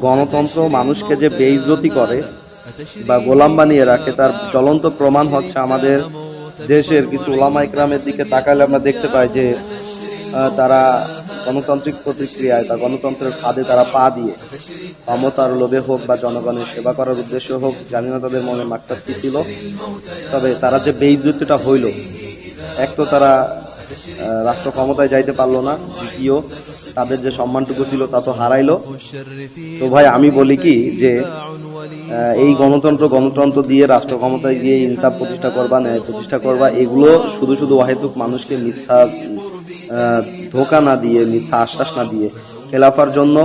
গণতন্ত্র মানুষকে যে বেইজ্জতি করে বা গোলাম বানিয়ে রাখে তার জ্বলন্ত প্রমাণ হচ্ছে আমাদের দেশের কিছু ওলামা ইকরামের দিকে তাকালে আমরা দেখতে পাই যে তারা গণতান্ত্রিক প্রতিক্রিয়ায় বা গণতন্ত্রের ফাঁদে তারা পা দিয়ে ক্ষমতার লোভে হোক বা জনগণের সেবা করার উদ্দেশ্যে হোক, জানি না তাদের মনে মাকসাদ কি ছিল, তবে তারা যে বেইজ্জতিটা হইল, এক তো তারা রাষ্ট্র ক্ষমতায় যাইতে পারলো না, দ্বিতীয় তাদের যে সম্মানটুকু ছিল তা তো হারাইলো। তো ভাই আমি বলি কি যে এই গণতন্ত্র দিয়ে রাষ্ট্র ক্ষমতায় গিয়ে ইনসাফ প্রতিষ্ঠা করবা, ন্যায় প্রতিষ্ঠা করবা, এগুলো শুধু শুধু অহেতুক মানুষকে মিথ্যা ধোঁকা না দিয়ে, মিথ্যা আশ্বাস না দিয়ে খেলাফার জন্য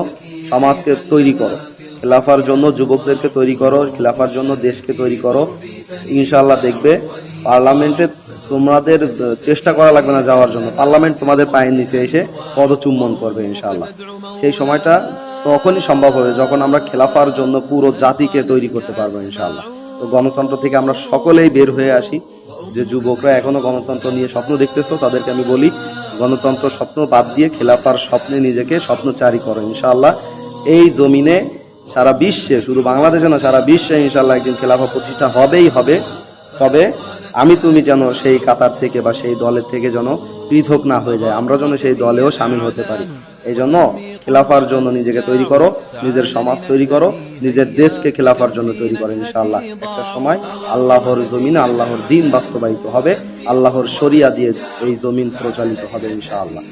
সমাজকে তৈরি করো, খেলাফার জন্য যুবকদেরকে তৈরি করো, খেলাফার জন্য দেশকে তৈরি করো। ইনশাআল্লাহ দেখবে পার্লামেন্টে তোমাদের চেষ্টা করা লাগবে না যাওয়ার জন্য, পার্লামেন্ট তোমাদের পায়ের নিচে এসে পদচুম্বন করবে ইনশাআল্লাহ। সেই সময়টা তখনই সম্ভব হবে যখন আমরা খেলাফার জন্য পুরো জাতিকে তৈরি করতে পারবো ইনশাআল্লাহ। তো গণতন্ত্র থেকে আমরা সকলেই বের হয়ে আসি। যে যুবকরা এখনো গণতন্ত্র নিয়ে স্বপ্ন দেখতেছো তাদেরকে আমি বলি, গণতন্ত্র স্বপ্ন বাদ দিয়ে খেলাফার স্বপ্নে নিজেকে স্বপ্নচারী করো ইনশাআল্লাহ। এই জমিনে সারা বিশ্বে, শুধু বাংলাদেশে না, সারা বিশ্বে ইনশাআল্লাহ একদিন খেলাফা প্রতিষ্ঠা হবেই হবে। তবে আমি তুমি যেন সেই কাতার থেকে বা সেই দলের থেকে যেন পৃথক না হয়ে যায়, আমরা যেন সেই দলেও সামিল হতে পারি। এই জন্য খেলাফার জন্য নিজেকে তৈরি করো, নিজের সমাজ তৈরি করো, নিজের দেশকে খেলাফার জন্য তৈরি করো ইনশাআল্লাহ। একটা সময় আল্লাহর জমিনে আল্লাহর দ্বীন বাস্তবায়িত হবে, আল্লাহর শরিয়া দিয়ে এই জমিন প্রচালিত হবে ইনশাআল্লাহ।